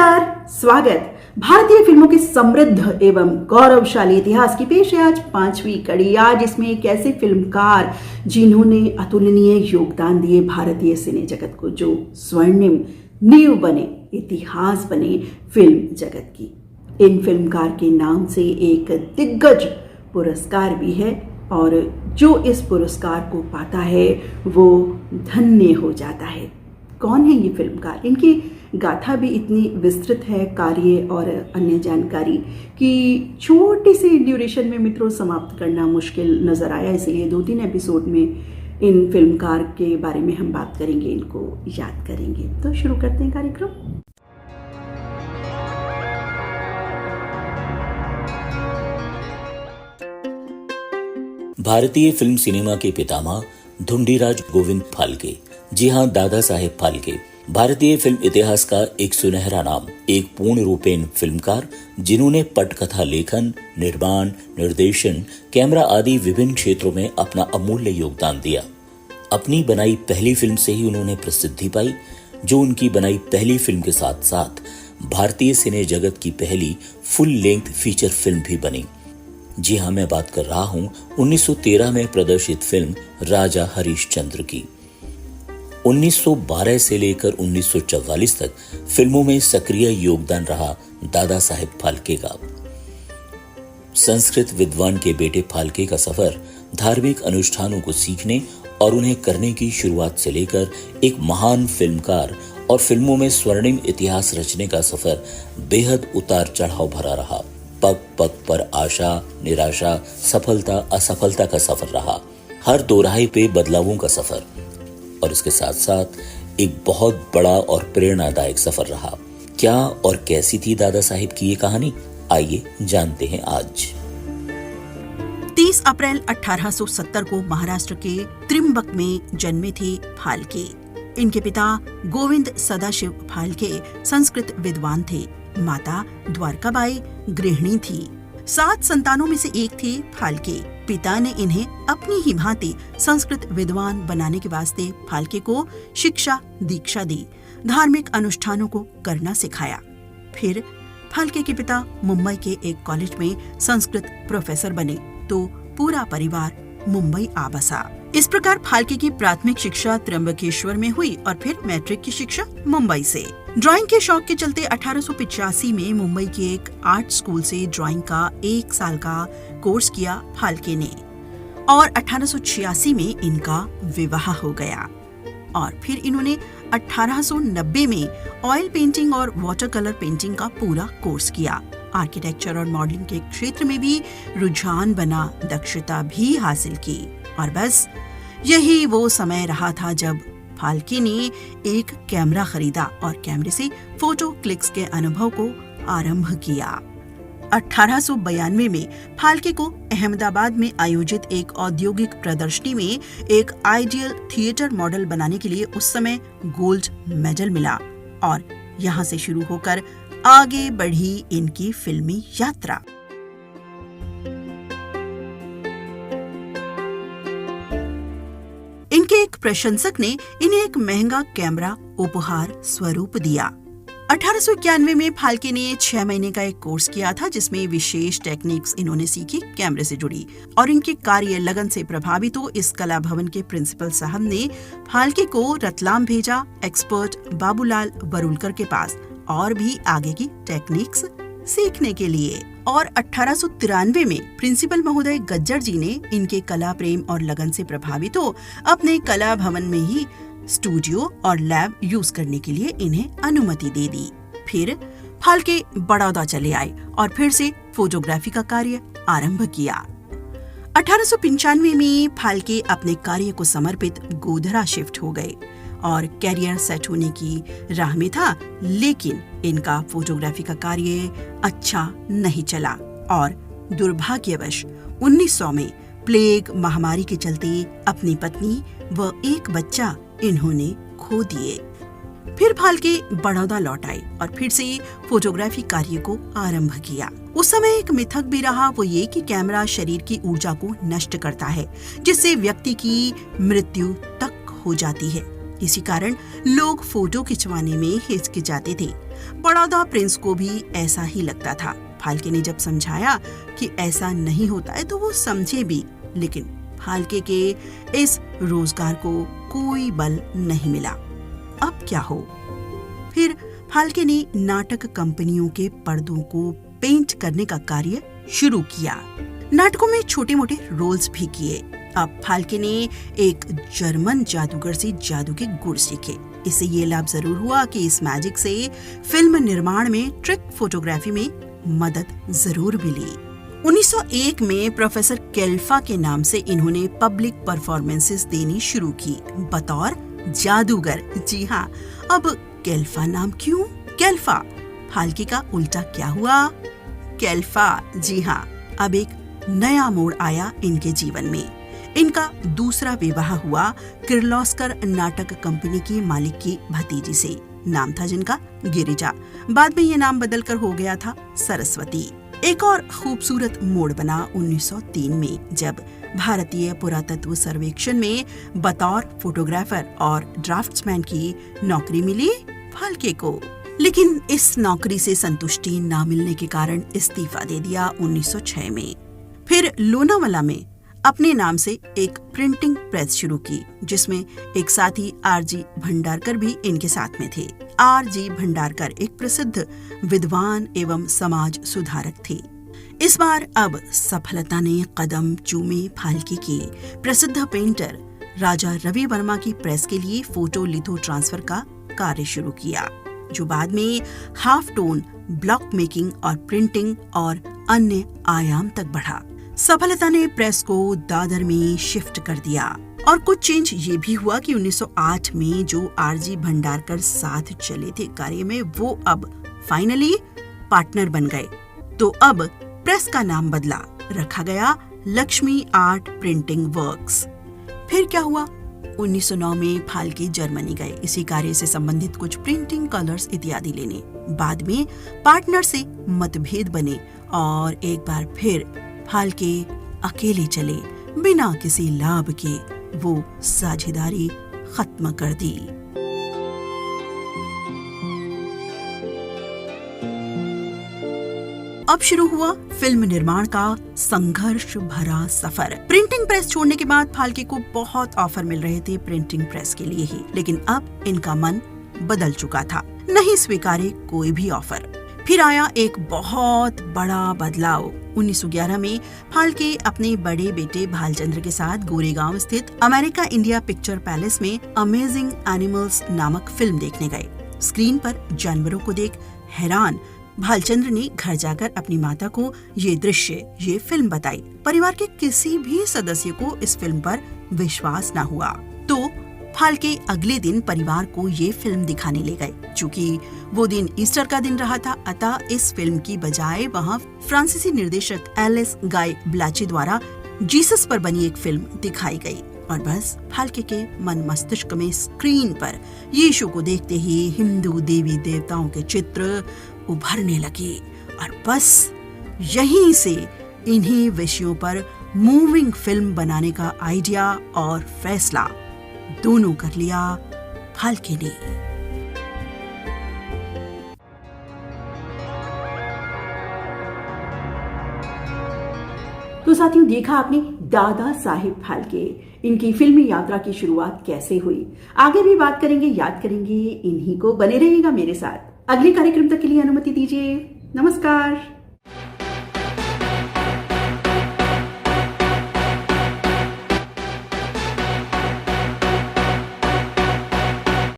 नमस्कार, स्वागत। भारतीय फिल्मों के समृद्ध एवं गौरवशाली इतिहास की पेश है आज 5वीं कड़ी। आज इसमें एक ऐसे फिल्मकार जिन्होंने अतुलनीय योगदान दिए भारतीय सिने जगत को, जो स्वर्णिम नींव बने, इतिहास बने फिल्म जगत की। इन फिल्मकार के नाम से एक दिग्गज पुरस्कार भी है और जो इस पुरस्कार को पाता है वो धन्य हो जाता है। कौन है ये फिल्मकार? इनकी गाथा भी इतनी विस्तृत है, कार्य और अन्य जानकारी कि छोटी सी ड्यूरेशन में मित्रों समाप्त करना मुश्किल नज़र आया। इसलिए 2-3 एपिसोड में इन फिल्मकार के बारे में हम बात करेंगे, इनको याद करेंगे। तो शुरू करते हैं कार्यक्रम। भारतीय फिल्म सिनेमा के पितामह धुंडीराज गोविंद फाल्के, जी हाँ, दादा साहेब फाल्के, भारतीय फिल्म इतिहास का एक सुनहरा नाम, एक पूर्ण रूपेण फिल्मकार जिन्होंने पटकथा लेखन, निर्माण, निर्देशन, कैमरा आदि विभिन्न क्षेत्रों में अपना अमूल्य योगदान दिया। अपनी बनाई पहली फिल्म से ही उन्होंने प्रसिद्धि पाई, जो उनकी बनाई पहली फिल्म के साथ साथ भारतीय सिने जगत की पहली फुल लेंथ फीचर फिल्म भी बनी। जी हाँ, मैं बात कर रहा हूँ 1913 में प्रदर्शित फिल्म राजा हरिश्चंद्र की। 1912 से लेकर 1944 तक फिल्मों में सक्रिय योगदान रहा दादा साहेब फाल्के का। संस्कृत विद्वान के बेटे फाल्के का सफर धार्मिक अनुष्ठानों को सीखने और उन्हें करने की शुरुआत से लेकर एक महान फिल्मकार और फिल्मों में स्वर्णिम इतिहास रचने का सफर बेहद उतार चढ़ाव भरा रहा। पग पग पर आशा, निराशा, सफलता, असफलता का सफर रहा। हर दोराहे पे बदलावों का सफर और इसके साथ साथ एक बहुत बड़ा और प्रेरणादायक सफर रहा। क्या और कैसी थी दादा साहिब की ये कहानी? आइए जानते हैं आज। 30 अप्रैल 1870 को महाराष्ट्र के त्रिंबक में जन्मे थे फाल्के। इनके पिता गोविंद सदाशिव फाल्के संस्कृत विद्वान थे। माता द्वारकाबाई गृहिणी थी। 7 संतानों में से एक थे फाल्के। पिता ने इन्हें अपनी ही भांति संस्कृत विद्वान बनाने के वास्ते फाल्के को शिक्षा दीक्षा दी, धार्मिक अनुष्ठानों को करना सिखाया। फिर फाल्के के पिता मुंबई के एक कॉलेज में संस्कृत प्रोफेसर बने तो पूरा परिवार मुंबई आ बसा। इस प्रकार फाल्के की प्राथमिक शिक्षा त्र्यंबकेश्वर में हुई और फिर मैट्रिक की शिक्षा मुंबई से। ड्राइंग के शौक के चलते 1885 में मुंबई के एक आर्ट स्कूल से ड्राइंग का 1 साल का कोर्स किया फाल्के ने और 1886 में इनका विवाह हो गया। और फिर इन्होंने 1890 में ऑयल पेंटिंग और वाटर कलर पेंटिंग का पूरा कोर्स किया। आर्किटेक्चर और मॉडलिंग के क्षेत्र में भी रुझान बना, दक्षता भी हासिल की। और बस यही वो समय रहा था जब फाल्के ने एक कैमरा खरीदा और कैमरे से फोटो क्लिक्स के अनुभव को आरंभ किया। 1892 में फाल्के को अहमदाबाद में आयोजित एक औद्योगिक प्रदर्शनी में एक आइडियल थिएटर मॉडल बनाने के लिए उस समय गोल्ड मेडल मिला और यहाँ से शुरू होकर आगे बढ़ी इनकी फिल्मी यात्रा। इनके एक प्रशंसक ने इन्हें एक महंगा कैमरा उपहार स्वरूप दिया। 1891 में फाल्के ने 6 महीने का एक कोर्स किया था जिसमें विशेष टेक्निक्स इन्होंने सीखी, कैमरे से जुड़ी और इनके कार्य लगन से प्रभावित हो इस कला भवन के प्रिंसिपल साहब ने फाल्के को रतलाम भेजा एक्सपर्ट बाबूलाल वरुलकर के पास और भी आगे की टेक्निक्स सीखने के लिए। और 1893 में प्रिंसिपल महोदय गज्जर जी ने इनके कला प्रेम और लगन से प्रभावित हो अपने कला भवन में ही स्टूडियो और लैब यूज करने के लिए इन्हें अनुमति दे दी। फिर फाल्के बड़ौदा चले आए और फिर से फोटोग्राफी का कार्य आरंभ किया। 1895 में फाल्के अपने कार्य को समर्पित गोधरा शिफ्ट हो गए और कैरियर सेट होने की राह में था, लेकिन इनका फोटोग्राफी का कार्य अच्छा नहीं चला और दुर्भाग्यवश 1900 में प्लेग महामारी के चलते अपनी पत्नी व एक बच्चा इन्होंने खो दिए। फिर फाल्के बड़ौदा लौट आए और फिर से फोटोग्राफी कार्य को आरंभ किया। उस समय एक मिथक भी रहा, वो ये कि कैमरा शरीर की ऊर्जा को नष्ट करता है जिससे व्यक्ति की मृत्यु तक हो जाती है। इसी कारण लोग फोटो खिंचवाने में हिचकिचाते थे। बड़ौदा प्रिंस को भी ऐसा ही लगता था। फाल्के ने जब समझाया कि ऐसा नहीं होता है तो वो समझे भी, लेकिन फाल्के के इस रोजगार को कोई बल नहीं मिला। अब क्या हो? फिर फाल्के ने नाटक कंपनियों के पर्दों को पेंट करने का कार्य शुरू किया। नाटकों में छोटे मोटे रोल्स भी किए। अब फाल्के ने एक जर्मन जादूगर से जादू के गुर सीखे। इससे ये लाभ जरूर हुआ कि इस मैजिक से फिल्म निर्माण में ट्रिक फोटोग्राफी में मदद जरूर मिली। 1901 में प्रोफेसर केल्फा के नाम से इन्होंने पब्लिक परफॉर्मेंसेस देनी शुरू की बतौर जादूगर। जी हाँ, अब केल्फा नाम क्यों? केल्फा फाल्के का उल्टा क्या हुआ? केल्फा। जी हाँ, अब एक नया मोड़ आया इनके जीवन में। इनका दूसरा विवाह हुआ किर्लोस्कर नाटक कंपनी की मालिक की भतीजी से। नाम था जिनका गिरिजा। बाद में ये नाम बदलकर हो गया था सरस्वती। एक और खूबसूरत मोड़ बना 1903 में, जब भारतीय पुरातत्व सर्वेक्षण में बतौर फोटोग्राफर और ड्राफ्ट्समैन की नौकरी मिली फाल्के को। लेकिन इस नौकरी से संतुष्टि न मिलने के कारण इस्तीफा दे दिया 1906 में। फिर लोनावाला में अपने नाम से एक प्रिंटिंग प्रेस शुरू की, जिसमें एक साथी आरजी भंडारकर भी इनके साथ में थे। आरजी भंडारकर एक प्रसिद्ध विद्वान एवं समाज सुधारक थे। इस बार अब सफलता ने कदम चूमे फाल्के की। प्रसिद्ध पेंटर राजा रवि वर्मा की प्रेस के लिए फोटो लिथो ट्रांसफर का कार्य शुरू किया, जो बाद में हाफ टोन, ब्लॉक मेकिंग और प्रिंटिंग और अन्य आयाम तक बढ़ा। सफलता ने प्रेस को दादर में शिफ्ट कर दिया। और कुछ चेंज ये भी हुआ कि 1908 में जो आरजी भंडारकर साथ चले थे कार्य में, वो अब फाइनली पार्टनर बन गए। तो अब प्रेस का नाम बदला, रखा गया लक्ष्मी आर्ट प्रिंटिंग वर्क्स। फिर क्या हुआ? 1909 में फाल्के जर्मनी गए इसी कार्य से संबंधित कुछ प्रिंटिंग कलर्स इत्यादि लेने। बाद में पार्टनर से मतभेद बने और एक बार फिर फाल्के अकेले चले। बिना किसी लाभ के वो साझेदारी खत्म कर दी। अब शुरू हुआ फिल्म निर्माण का संघर्ष भरा सफर। प्रिंटिंग प्रेस छोड़ने के बाद फाल्के को बहुत ऑफर मिल रहे थे प्रिंटिंग प्रेस के लिए ही, लेकिन अब इनका मन बदल चुका था। नहीं स्वीकारे कोई भी ऑफर। फिर आया एक बहुत बड़ा बदलाव। 1911 में फाल्के अपने बड़े बेटे भालचंद्र के साथ गोरेगांव स्थित अमेरिका इंडिया पिक्चर पैलेस में अमेजिंग एनिमल्स नामक फिल्म देखने गए। स्क्रीन पर जानवरों को देख हैरान भालचंद्र ने घर जाकर अपनी माता को ये दृश्य, ये फिल्म बताई। परिवार के किसी भी सदस्य को इस फिल्म पर विश्वास न हुआ, तो फाल्के अगले दिन परिवार को ये फिल्म दिखाने ले गए। चूँकि वो दिन ईस्टर का दिन रहा था, अतः इस फिल्म की बजाय वहाँ फ्रांसीसी निर्देशक एलिस गाय ब्लाची द्वारा जीसस पर बनी एक फिल्म दिखाई गई। और बस फाल्के के मन मस्तिष्क में स्क्रीन पर यीशु को देखते ही हिंदू देवी देवताओं के चित्र उभरने लगे। और बस यहीं से इन्हीं विषयों पर मूविंग फिल्म बनाने का आइडिया और फैसला दोनों कर लिया फाल्के ने। तो साथियों, देखा आपने दादा साहेब फाल्के, इनकी फिल्मी यात्रा की शुरुआत कैसे हुई। आगे भी बात करेंगे, याद करेंगे इन्हीं को। बने रहिएगा मेरे साथ। अगले कार्यक्रम तक के लिए अनुमति दीजिए। नमस्कार।